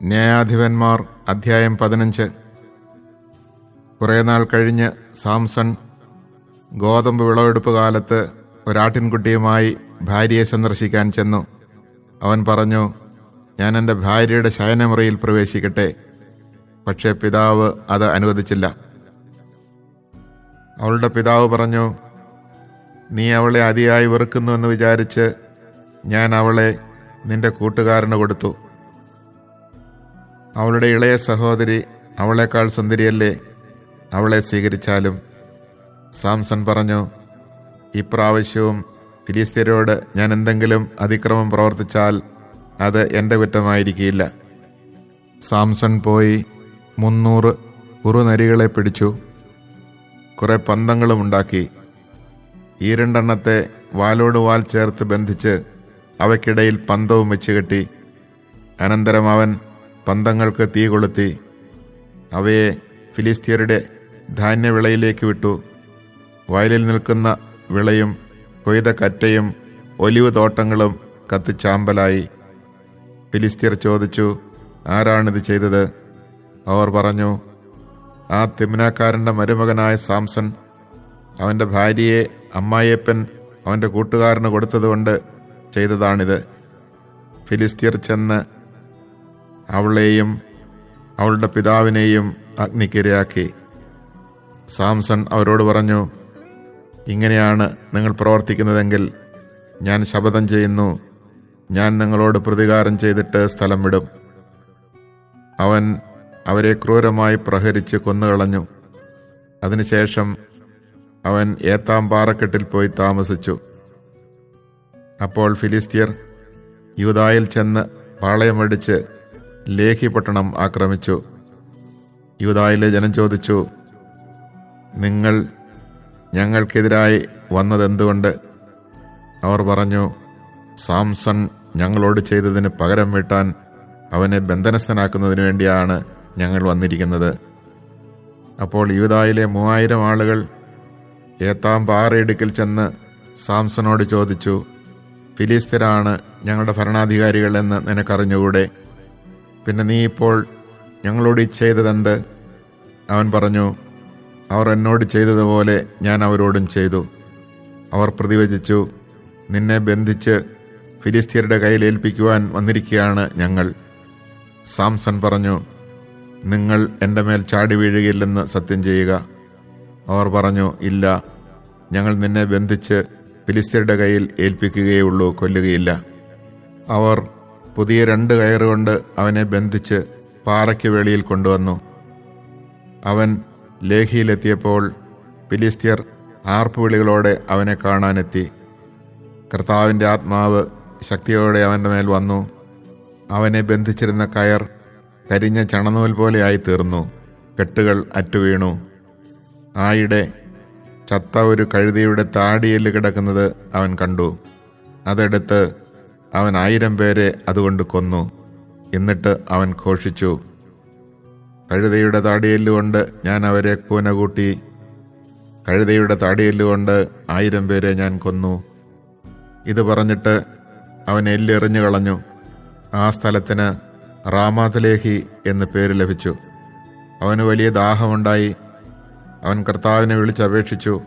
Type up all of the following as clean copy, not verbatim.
ന്യായാധിപന്മാർ അധ്യായം 15. കുറേ നാൾ കഴിഞ്ഞ് സാംസൺ ഗോതമ്പ് വിളവെടുപ്പ് കാലത്ത് ഒരാട്ടിൻകുട്ടിയുമായി ഭാര്യയെ സന്ദർശിക്കാൻ ചെന്നു. അവൻ പറഞ്ഞു, ഞാൻ എൻ്റെ ഭാര്യയുടെ ശയനമുറിയിൽ പ്രവേശിക്കട്ടെ. പക്ഷേ പിതാവ് അത് അനുവദിച്ചില്ല. അവളുടെ പിതാവ് പറഞ്ഞു, നീ അവളെ അതിയായി വെറുക്കുന്നുവെന്ന് വിചാരിച്ച് ഞാൻ അവളെ നിന്റെ കൂട്ടുകാരന് കൊടുത്തു. അവളുടെ ഇളയ സഹോദരി അവളെക്കാൾ സുന്ദരിയല്ലേ, അവളെ സ്വീകരിച്ചാലും. സാംസൺ പറഞ്ഞു, ഇപ്രാവശ്യവും ഫിലിസ്ത്യരോട് ഞാൻ എന്തെങ്കിലും അതിക്രമം പ്രവർത്തിച്ചാൽ അത് എൻ്റെ കുറ്റമായിരിക്കില്ല. സാംസൺ പോയി 300 കുറുനരികളെ പിടിച്ചു, കുറെ പന്തങ്ങളും ഉണ്ടാക്കി. ഈ 2 എണ്ണത്തെ വാലോട് വാൽ ചേർത്ത് ബന്ധിച്ച് അവയ്ക്കിടയിൽ പന്തവും വെച്ചുകെട്ടി. അനന്തരം അവൻ പന്തങ്ങൾക്ക് തീ കൊളുത്തി അവയെ ഫിലിസ്ത്യരുടെ ധാന്യവിളയിലേക്ക് വിട്ടു. വയലിൽ നിൽക്കുന്ന വിളയും കൊയ്ത കറ്റയും ഒലിവ് തോട്ടങ്ങളും കത്തിച്ചാമ്പലായി. ഫിലിസ്ത്യർ ചോദിച്ചു, ആരാണിത് ചെയ്തത്? അവർ പറഞ്ഞു, ആ തിമ്നാക്കാരൻ്റെ മരുമകനായ സാംസൺ. അവൻ്റെ ഭാര്യയെ അമ്മായിയപ്പൻ അവൻ്റെ കൂട്ടുകാരന് കൊടുത്തതുകൊണ്ട് ചെയ്തതാണിത്. ഫിലിസ്ത്യർ ചെന്ന് അവളെയും അവളുടെ പിതാവിനെയും അഗ്നിക്കിരയാക്കി. സാംസൺ അവരോട് പറഞ്ഞു, ഇങ്ങനെയാണ് നിങ്ങൾ പ്രവർത്തിക്കുന്നതെങ്കിൽ ഞാൻ ശപഥം ചെയ്യുന്നു, ഞാൻ നിങ്ങളോട് പ്രതികാരം ചെയ്തിട്ട് സ്ഥലം വിടും. അവൻ അവരെ ക്രൂരമായി പ്രഹരിച്ച് കൊന്നുകളഞ്ഞു. അതിനുശേഷം അവൻ ഏത്താം പാറക്കെട്ടിൽ പോയി താമസിച്ചു. അപ്പോൾ ഫിലിസ്ത്യർ യൂദായിൽ ചെന്ന് പാളയമടിച്ച് ലേഹി പട്ടണം ആക്രമിച്ചു. യൂദായിലെ ജനം ചോദിച്ചു, നിങ്ങൾ ഞങ്ങൾക്കെതിരായി വന്നതെന്തുകൊണ്ട്? അവർ പറഞ്ഞു, സാംസൺ ഞങ്ങളോട് ചെയ്തതിന് പകരം വീട്ടാൻ അവനെ ബന്ധനസ്ഥനാക്കുന്നതിന് വേണ്ടിയാണ് ഞങ്ങൾ വന്നിരിക്കുന്നത്. അപ്പോൾ യൂദായിലെ 3000 ആളുകൾ ഏത്താം പാറയിടുക്കിൽ ചെന്ന് സാംസണോട് ചോദിച്ചു, ഫിലിസ്ത്യരാണ് ഞങ്ങളുടെ ഭരണാധികാരികൾ എന്ന് നിനക്കറിഞ്ഞുകൂടെ? പിന്നെ നീ ഇപ്പോൾ ഞങ്ങളോട് ചെയ്തതെന്ത്? അവൻ പറഞ്ഞു, അവർ എന്നോട് ചെയ്തതുപോലെ ഞാൻ അവരോടും ചെയ്തു. അവർ പ്രതിവചിച്ചു, നിന്നെ ബന്ധിച്ച് ഫിലിസ്ത്യരുടെ കയ്യിൽ ഏൽപ്പിക്കുവാൻ വന്നിരിക്കുകയാണ് ഞങ്ങൾ. സാംസൺ പറഞ്ഞു, നിങ്ങൾ എൻ്റെ മേൽ ചാടി വീഴുകയില്ലെന്ന് സത്യം ചെയ്യുക. അവർ പറഞ്ഞു, ഇല്ല, ഞങ്ങൾ നിന്നെ ബന്ധിച്ച് ഫിലിസ്ത്യരുടെ കയ്യിൽ ഏൽപ്പിക്കുകയുള്ളൂ, കൊല്ലുകയില്ല. അവർ പുതിയ 2 കയറുകൊണ്ട് അവനെ ബന്ധിച്ച് പാറയ്ക്ക് വെളിയിൽ കൊണ്ടുവന്നു. അവൻ ലേഹിയിലെത്തിയപ്പോൾ ഫിലിസ്ത്യർ ആർപ്പുവിളികളോടെ അവനെ കാണാനെത്തി. കർത്താവിൻ്റെ ആത്മാവ് ശക്തിയോടെ അവൻ്റെ മേൽ വന്നു. അവനെ ബന്ധിച്ചിരുന്ന കയർ കരിഞ്ഞ ചണനൂൽ പോലെയായി തീർന്നു. കെട്ടുകൾ അറ്റുവീണു. ആയിടെ ചത്ത ഒരു കഴുതയുടെ താടിയെല്ല് കിടക്കുന്നത് അവൻ കണ്ടു. അതെടുത്ത് അവൻ 1000 പേരെ അതുകൊണ്ട് കൊന്നു. എന്നിട്ട് അവൻ ഘോഷിച്ചു, കഴുതയുടെ താടിയെല്ലുകൊണ്ട് ഞാൻ അവരെ കൂനകൂട്ടി. കഴുതയുടെ താടിയെല്ലുകൊണ്ട് 1000 പേരെ ഞാൻ കൊന്നു. ഇത് പറഞ്ഞിട്ട് അവൻ എല്ലെറിഞ്ഞു കളഞ്ഞു. ആ സ്ഥലത്തിന് റാമാത്ലേഹി എന്ന് പേര് ലഭിച്ചു. അവന് വലിയ ദാഹമുണ്ടായി. അവൻ കർത്താവിനെ വിളിച്ചപേക്ഷിച്ചു.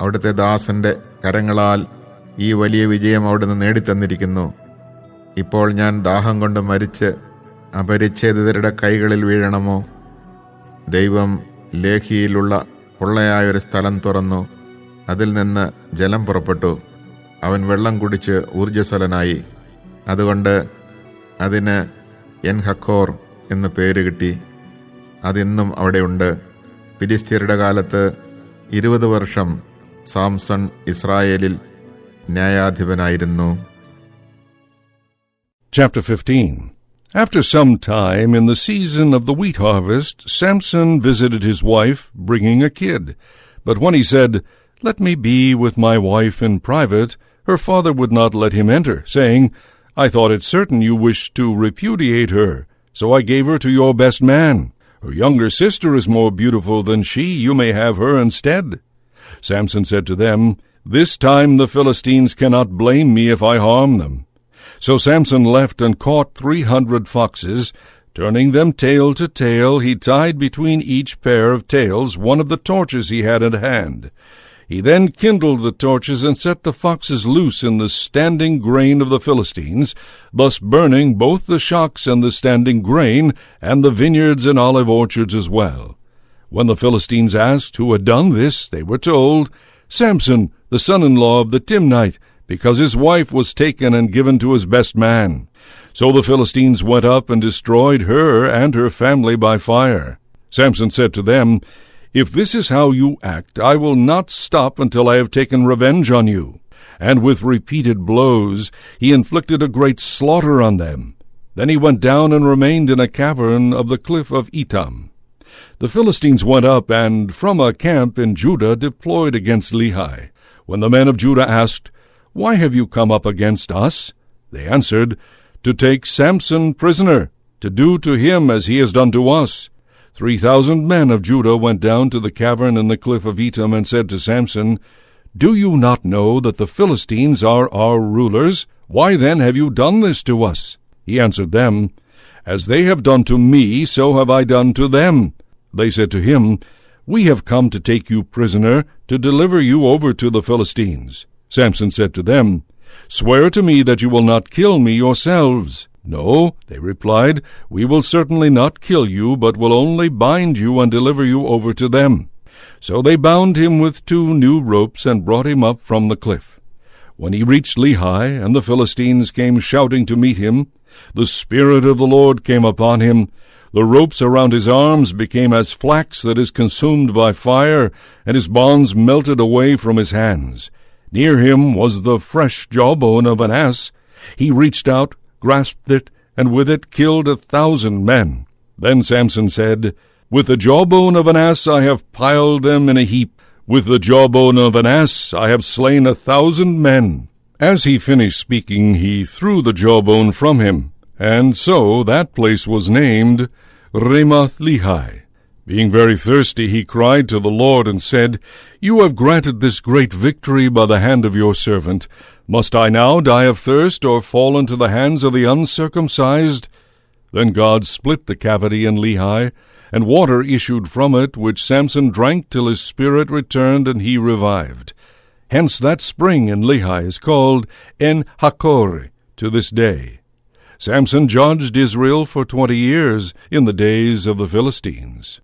അവിടുത്തെ ദാസന്റെ കരങ്ങളാൽ ഈ വലിയ വിജയം അവിടുന്ന് നേടിത്തന്നിരിക്കുന്നു. ഇപ്പോൾ ഞാൻ ദാഹം കൊണ്ട് മരിച്ച് അപരിച്ഛേദിതരുടെ കൈകളിൽ വീഴണമോ? ദൈവം ലേഹിയിലുള്ള പൊള്ളയായൊരു സ്ഥലം തുറന്നു. അതിൽ നിന്ന് ജലം പുറപ്പെട്ടു. അവൻ വെള്ളം കുടിച്ച് ഊർജ്ജസ്വലനായി. അതുകൊണ്ട് അതിന് എൻ ഹക്കോർ എന്ന് പേര് കിട്ടി. അതിന്നും അവിടെയുണ്ട്. ഫിലിസ്ത്യരുടെ കാലത്ത് 20 വർഷം സാംസൺ ഇസ്രായേലിൽ ന്യായാധിപനായിരുന്നു. Chapter 15. After some time, in the season of the wheat harvest, Samson visited his wife, bringing a kid. But when he said, "Let me be with my wife in private," her father would not let him enter, saying, "I thought it certain you wished to repudiate her, so I gave her to your best man. Her younger sister is more beautiful than she. You may have her instead." Samson said to them, "This time the Philistines cannot blame me if I harm them." So Samson left and caught 300 foxes, Turning them tail to tail, he tied between each pair of tails one of the torches he had at hand. He then kindled the torches and set the foxes loose in the standing grain of the Philistines, thus burning both the shocks and the standing grain, and the vineyards and olive orchards as well. When the Philistines asked who had done this, they were told, Samson, the son-in-law of the Timnite, because his wife was taken and given to his best man. So the Philistines went up and destroyed her and her family by fire. Samson said to them, If this is how you act, I will not stop until I have taken revenge on you. And with repeated blows he inflicted a great slaughter on them. Then he went down and remained in a cavern of the cliff of Etam. The Philistines went up and from a camp in Judah deployed against Lehi. When the men of Judah asked, Why have you come up against us? They answered, To take Samson prisoner, to do to him as he has done to us. 3,000 men of Judah went down to the cavern in the cliff of Etam and said to Samson, Do you not know that the Philistines are our rulers? Why then have you done this to us? He answered them, As they have done to me, so have I done to them. They said to him, We have come to take you prisoner, to deliver you over to the Philistines. Samson said to them, Swear to me that you will not kill me yourselves. No, they replied, We will certainly not kill you, but will only bind you and deliver you over to them. So they bound him with 2 new ropes and brought him up from the cliff. When he reached Lehi, and the Philistines came shouting to meet him, the Spirit of the Lord came upon him. The ropes around his arms became as flax that is consumed by fire, and his bonds melted away from his hands. Near him was the fresh jawbone of an ass. He reached out, grasped it, and with it killed 1,000 men. Then Samson said, With the jawbone of an ass I have piled them in a heap. With the jawbone of an ass I have slain 1,000 men. As he finished speaking, he threw the jawbone from him, and so that place was named Ramoth-Lehi. Being very thirsty, he cried to the Lord and said, You have granted this great victory by the hand of your servant. Must I now die of thirst, or fall into the hands of the uncircumcised? Then God split the cavity in Lehi, and water issued from it, which Samson drank till his spirit returned, and he revived. Hence that spring in Lehi is called En-Hakkore to this day. Samson judged Israel for 20 years in the days of the Philistines.